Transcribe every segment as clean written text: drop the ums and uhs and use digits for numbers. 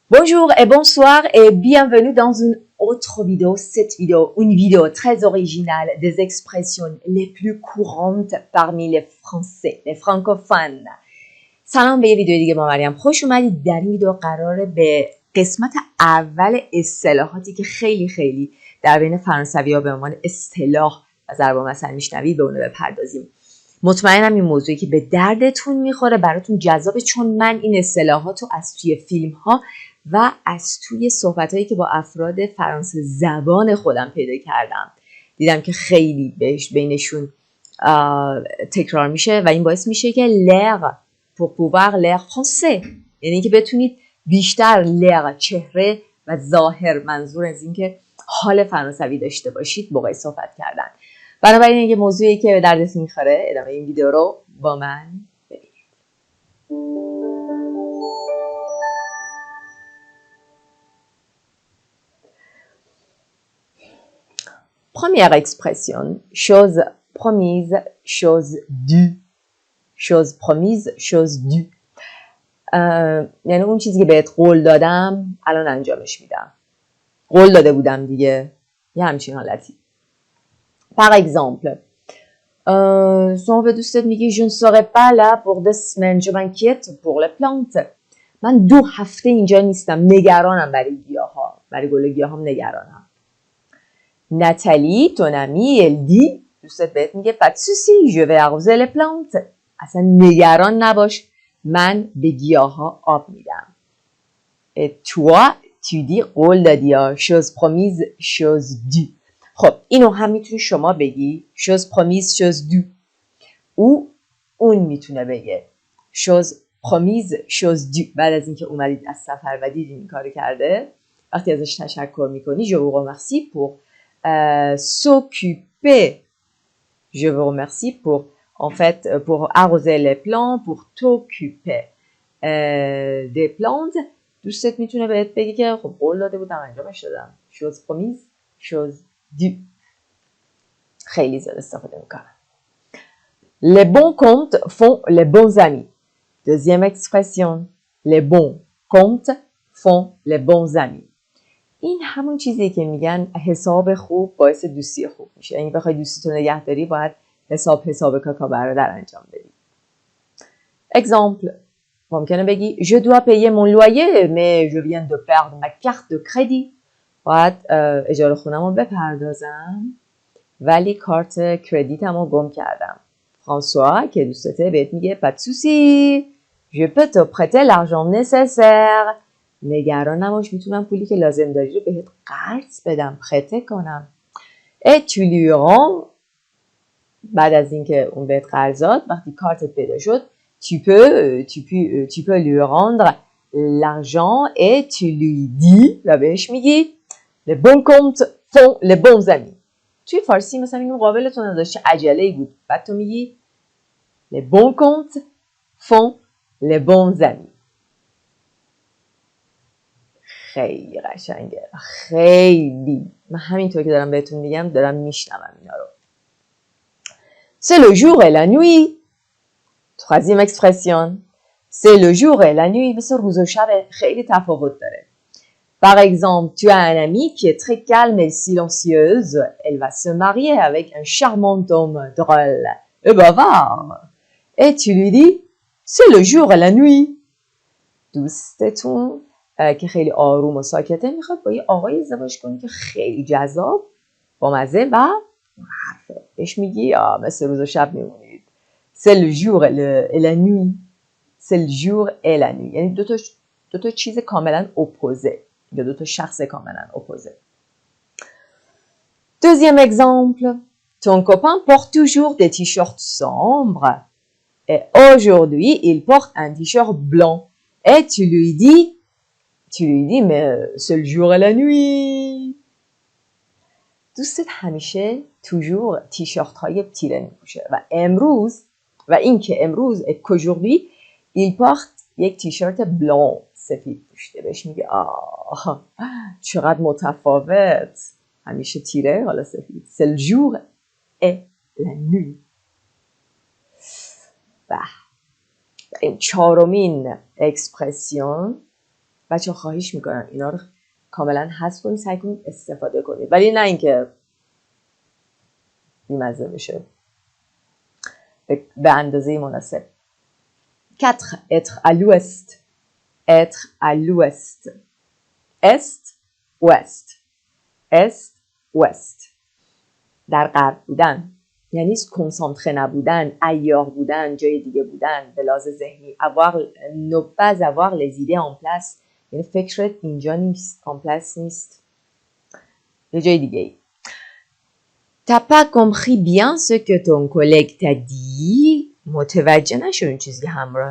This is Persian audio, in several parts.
Bonjour et bonsoir et bienvenue dans une autre vidéo. Cette vidéo, une vidéo très originale des expressions les plus courantes parmi les Français, les francophones. سلام به یه ویدیو دیگه با مریم خوش اومدید. در این ویدیو قراره به قسمت اول اصطلاحاتی که خیلی در بین فرانسوی‌ها به عنوان اصطلاح و ضرب المثل میشنوید به اون بپردازیم. مطمئنم این موضوعی که به دردتون میخوره براتون جذابه، چون من این اصطلاحات رو از توی فیلم ها و از توی صحبت هایی که با افراد فرانسه زبان خودم پیدا کردم دیدم که خیلی بینشون تکرار میشه و این باعث میشه که l'air pour pouvoir l'air français، یعنی که بتونید بیشتر l'air چهره و ظاهر، منظور از این که حال فرانسوی داشته باشید موقع صحبت کردن. بنابراین این موضوعی که به دردتون میخوره، ادامه این ویدیو رو با من ببینید. Première expression, chose promise, chose due. chose promise, chose due. یعنی اون چیزی که بهت قول دادم الان انجامش میدم. قول داده بودم دیگه. یه همچین حالتی. Par exemple, دوستت میگی je ne serai pas là pour 2 semaines, je m'inquiète pour les plantes. من 2 هفته اینجا نیستم، نگرانم برای گیاها، برای گل گیاهام نگرانم. Nathalie, ton amie, elle dit, دوستت بهت میگه pas de souci, je vais arroser les plantes. اصلا نگران نباش، من به گیاها آب میدم. Et toi, tu dis قول دادی ها، chose promise, chose due. خب اینو هم میتونی شما بگی chose promise, chose due. او اون میتونه بگه chose promise, chose due. بعد از اینکه اومدید از سفر و دیدین این کارو کرده، وقتی ازش تشکر میکنی je vous remercie pour s'occuper. Je vous remercie pour en fait pour arroser les plantes, pour t'occuper des plantes. دوستت میتونه بهت بگه که خب قول داده بودم انجامش دادم. chose promise, chose due. خیلی زیاد استفاده میکنم. Les bons comptes font les bons amis. Deuxième expression. Les bons comptes font les bons amis. این همون چیزی که میگن حساب خوب باعث دوستی خوب میشه. یعنی بخوای دوستیتو نگه داری باید حساب کاکا برادر انجام بدی. Exemple. ممکنه بگی je dois payer mon loyer mais je viens de perdre ma carte de crédit. باید اجاره خونمو بپردازم ولی کارت کردیتمو گم کردم. فرانسوا که دوستته بهت میگه pas de souci, je peux te prêter l'argent nécessaire. نگران نباش، میتونم پولی که لازم داری رو بهت قرض بدم، prêter کنم. et tu lui rends، بعد از اینکه اون بهت قرض داد، وقتی کارتت پیدا شد tu peux lui rendre l'argent et tu lui dis و بهش میگی les bons comptes font les bons amis. توی فارسی مثلا این مقابلتون نداشت چه عجله‌ای بود، بعد تو میگی les bons comptes font les bons amis. خیلی قشنگه، خیلی. من همینطور که دارم بهتون میگم دارم میشنوم اینا رو. C'est le jour et la nuit. Troisième expression. C'est le jour et la nuit. مثل روز و شب خیلی تفاوت داره. Par exemple, tu as un ami qui est très calme et silencieuse. Elle va se marier avec un charmant homme drôle et bavard. Et tu lui dis, c'est le jour et la nuit. دوستتون که خیلی آروم و ساکته میخواد با یه آقای ازدواج کنی که خیلی جذاب با مزه و حرفه. بهش میگی مثل روز و شب میمونید. C'est le jour et la nuit. C'est le jour et la nuit. یعنی دو تا چیز کاملا اپوزه یا دو تا شخص کاملا اپوزه. Deuxième exemple. Ton copain porte toujours des t-shirts sombres et aujourd'hui il porte un t-shirt blanc et tu lui dis mais c'est le jour et la nuit. دوستت همیشه toujours تیشرت های تیره میپوشه و امروز و این که امروز qu'aujourd'hui il porte یک تیشرت بلان سفید پوشیده. بهش میگه چقدر متفاوت، همیشه تیره حالا سفید. c'est le jour et la nuit. این چهارمین اکسپرسیون بچه خواهش میکنم اینا رو کاملا حذف کنید، سعی کنید استفاده کنید، ولی نه اینکه بی‌مزه بشه، به اندازه مناسب. 4. être à l'ouest. être à l'ouest. est ouest. est ouest. در غرب بودن یعنی کنسانتره نبودن، عیار بودن، جای دیگه بودن به لحاظ ذهنی. avoir ne pas avoir les idées en place یعنی فکرت اینجا نیست، en place نیست، یه جای دیگه ای. T'as pas compris bien ce que ton collègue t'a dit. متوجه نشو این چیزی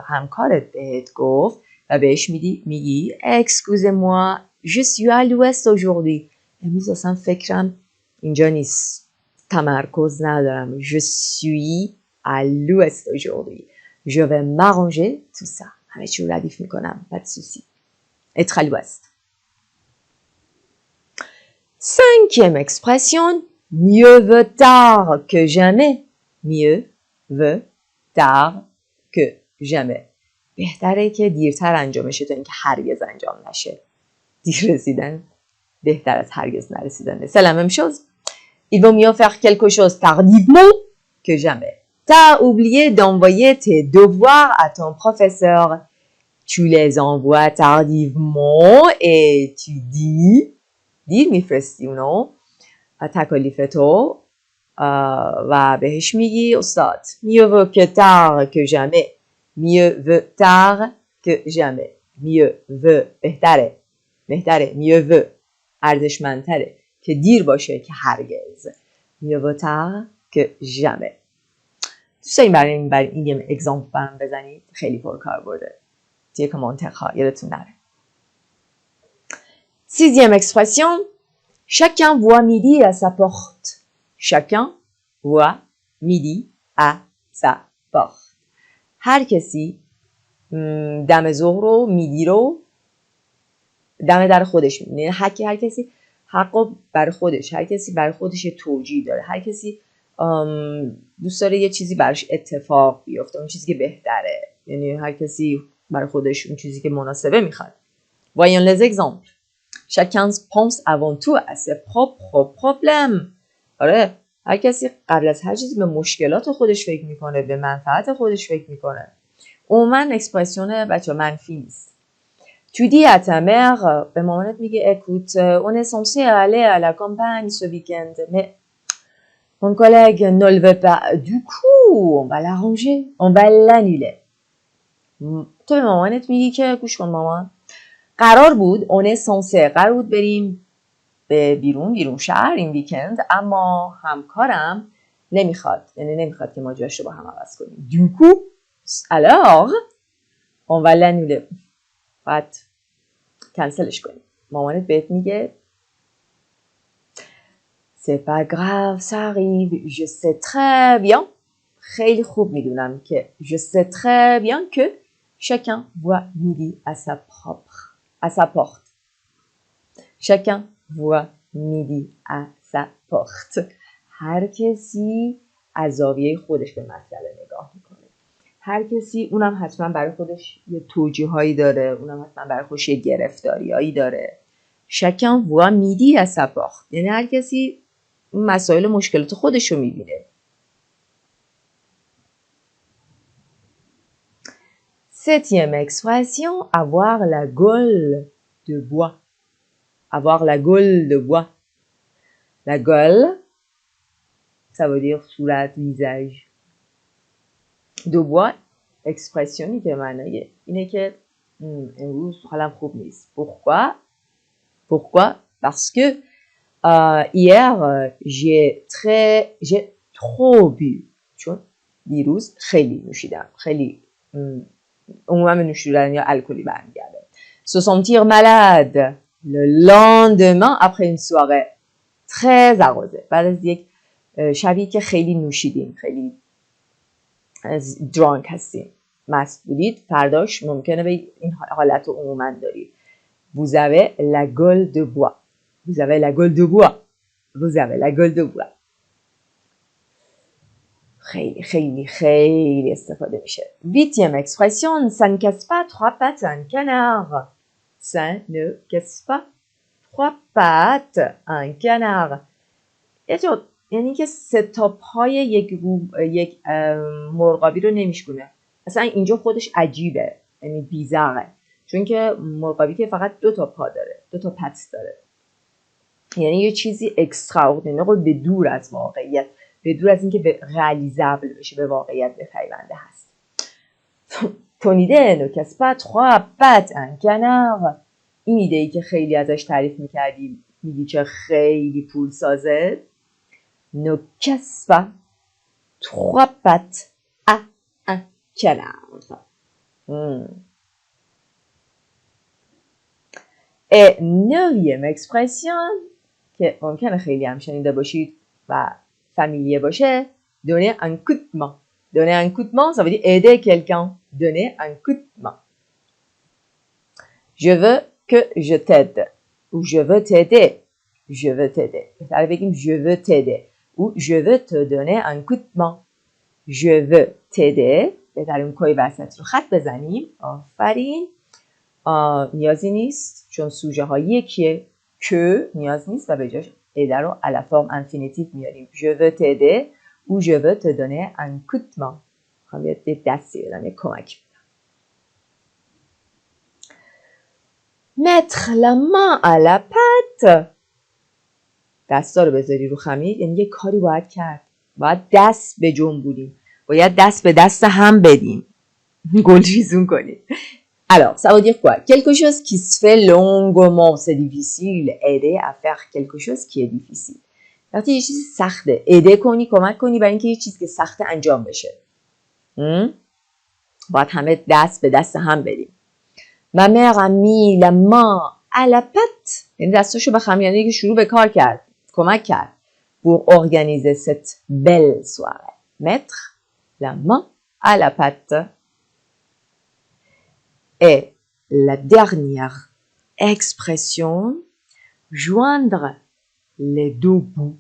همکارت بهت گفت و بهش میگی excusez-moi je suis à l'ouest aujourd'hui. امروز اصلا فکرم اینجا نیست، تمرکز ندارم. je suis à l'ouest aujourd'hui. je vais m'arranger tout ça. همه چی رو ردیف میکنم، pas de souci. être à l'ouest. 5e expression, mieux vaut tard que jamais. mieux vaut tard que jamais. بهتره که دیرتر انجام بشه تا اینکه هرگز انجام نشه. دیر رسیدن بهتر از هرگز نرسیدن. C'est la même chose. Il vaut mieux faire quelque chose tardivement que jamais. T'as oublié d'envoyer tes devoirs à ton professeur. Tu les envoies tardivement et tu dis دیر میفرستی اونو تکالیف تو و بهش میگی استاد mieux vaut que tard que jamais. mieux vaut tard que jamais. mieux vaut بهتره mieux vaut ارزشمندتره که دیر باشه که هرگز. mieux vaut tard que jamais. دوست داریم برای این یه اگزامپل برام بزنید؟ خیلی پرکار برده توی کامنت ها، یادتون نره. 6e expression, chacun voit midi à sa porte. chacun voit midi à sa porte. هر کسی دم ظهر رو میدی رو دم در خودش میبینه. هر کسی حقو بر خودش، هر کسی بر خودش توجیه داره، هر کسی دوست داره یه چیزی براش اتفاق بیفته، اون چیزی که بهتره، یعنی هر کسی بر خودش اون چیزی که مناسبه میخواد. Voyons les exemples. Chacun pense avant tout à ses propres problèmes. آره هر کسی قبل از هر چیزی به مشکلات خودش فکر میکنه، به منفعت خودش فکر میکنه. عموما اکسپرسیون بچه منفی نیست. Tu dis à ta mère, به مامانت میگه écoute, on est censé aller à la campagne ce week-end, mais mon collègue ne le veut pas. Du coup, on va l'arranger, on va l'annuler. تو به مامانت میگی که گوش کن مامان، قرار بود on est censé قرار بود بریم به بیرون شهر این ویکند، اما همکارم نمیخواد، یعنی نمیخواد که ما جاش رو با هم عوض کنیم. Du coup, alors on va l'annuler. باید کنسلش کنیم. مامانت بهت میگه c'est pas grave, ça arrive, je sais très bien. خیلی خوب میدونم که je sais très bien que chacun voit midi à sa porte. chacun voit midi à sa porte. هر کسی از زاویه خودش به مسئله نگاه میکنه. هر کسی اونم حتما برای خودش یه توجیهایی داره، اونم حتما برای خودش یه گرفتاریایی داره. chacun voit midi à sa porte. یعنی هر کسی مسائل مشکلات خودش رو میبینه. 7e expression, avoir la gueule de bois. avoir la gueule de bois. La gueule, ça veut dire صورت، visage. de bois, expressionی که معنی اینه که امروز حالم خوب نیست. Pourquoi? Parce que hier j'ai trop bu. چون دیروز خیلی نوشیدم. خیلی عموما به نوشیدن یا الکلی برمیگرده. Se sentir malade le lendemain après une soirée très arrosée. بعد از یک شبی که خیلی نوشیدیم، خیلی درانک هستیم، مست بودید، فرداش ممکنه به این حالت رو عموما دارید. Vous avez la gueule de bois. Vous avez la gueule de bois. Vous avez la gueule de bois. خیلی خیلی خیلی استفاده میشه. 8e expression, ça ne casse pas trois pattes à un canard. ça ne casse pas trois pattes un canard. یعنی که سه تا پای یک مرغابی رو نمیشکونه. اصلا اینجا خودش عجیبه، یعنی بیزاره، چون که مرغابی که فقط 2 تا پا داره، 2 تا پت داره. یعنی یه چیزی اکستراوردینر، به دور از واقعیت، به دور از اینکه به réalisable بشه، به واقعیت بپیونده هست. Ton idée ne casse pas 3 pattes un canard. این ایده‌ای که خیلی ازش تعریف می‌کردی، میگی چه خیلی پول سازه. Ne casse pas 3 pattes à un canard. Et 9e expression که ممکنه خیلی هم شنیده باشید و فامیلیه باشه، donner un coup de main. Donner un coup de main, ça veut dire aider quelqu'un. Donner un coup de main. Je veux que je t'aide. Ou je veux t'aider. Je veux t'aider. Je veux t'aider. Ou je veux te donner un coup de main. Je veux t'aider. بهترین کوی وسط رو خط بزنیم. آفرین. نیازی نیست چون سوژه ها یکیه. که نیاز نیست و به جاش aider رو à la forme infinitive میاریم. Je veux t'aider. Ou je veux te donner un coup de main. خواهم یه دستی بدم، یه کمک بدم. Mettre la main à la pâte. دستا رو بذاری رو خمیر، یعنی یه کاری باید کرد. باید دست به جنبونیم. باید دست به دست هم بدیم. گلریزون کنیم. Alors, ça veut dire quoi? Quelque chose qui se fait longuement, c'est difficile. Aider à faire quelque chose qui est difficile. وقتی یه چیزی سخته، ایده کنی، کمک کنی برای اینکه یه چیزی که سخته انجام بشه. باید همه دست به دست هم بدیم. Ma mère a mis la main à la pâte. یعنی دستاشو به خمیر، یعنی که شروع به کار کرد، کمک کرد. Pour organiser cette belle soirée. Mettre la main à la pâte. Et la dernière expression, joindre les 2 bouts.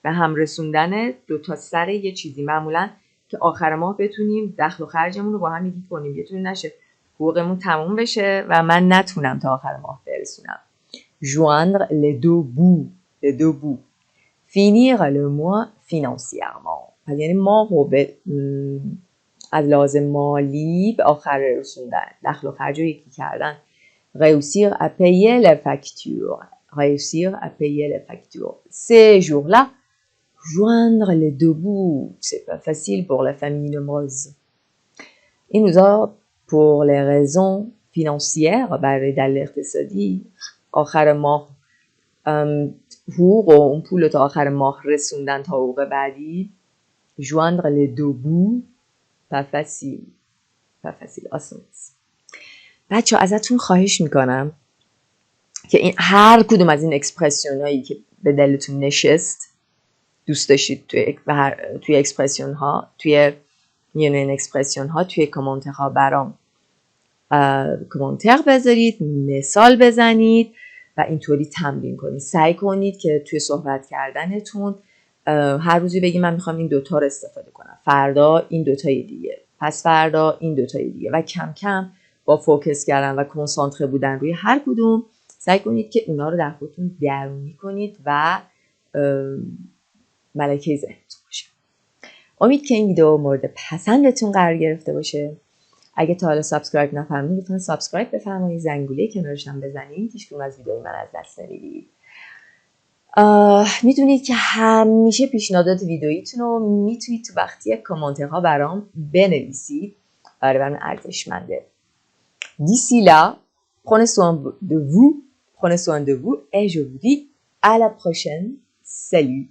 به هم رسوندن 2 تا سر یه چیزی، معمولا که آخر ماه بتونیم دخل و خرجمون رو با هم یکی کنیم، یه طوری نشه حقوقمون تموم بشه و من نتونم تا آخر ماه برسونم. joindre les 2 bouts. les 2 bouts. finir le mois financièrement. یعنی ماه رو از لحاظ مالی به آخر رسوندن، دخل و خرج رو یکی کردن. réussir à payer les factures. réussir à payer les factures. Ces jours-là, joindre les 2 bouts, c'est pas facile pour la famille nombreuse. Il nous a, pour les raisons financières, برای دلیل اقتصادی، آخر ماه حقوق و اون پول تا آخر ماه رسوندن تا حقوق بعدی. joindre les 2 bouts, pas facile. pas facile. آسان نیست. بچه ازتون خواهش میکنم که این هر کدوم از این اکسپرسیون هایی که به دلتون نشست دوست داشتید توی اکسپرسیون ها، توی یونین اکسپرسیون ها، توی کامنتر ها برام کامنتر بذارید، مثال بزنید و اینطوری تمرین کنید. سعی کنید که توی صحبت کردنتون هر روزی بگید من میخوام این 2 تا رو استفاده کنم، فردا این 2 تای دیگه، پس فردا این 2 تای دیگه، و کم کم با فوکس کردن و کنسانتره بودن روی هر کدوم سعی کنید که اونا رو در خودتون درونی کنید و ملکه ذهنتون باشه. امید که این ویدیو مورد پسندتون قرار گرفته باشه. اگه تا حالا سابسکرایب نفرمایید لطفا سابسکرایب بفرمایید، زنگوله کنارش هم بزنید، هیچ کدوم از ویدیوهای من از دست ندید. میدونید که همیشه پیشنهادات ویدیویتون رو میتونید تو وقتی کامنترها برام بنویسید. برای من ارزشمنده. D'ici là, prenez soin de vous et je vous dis à la prochaine. Salut!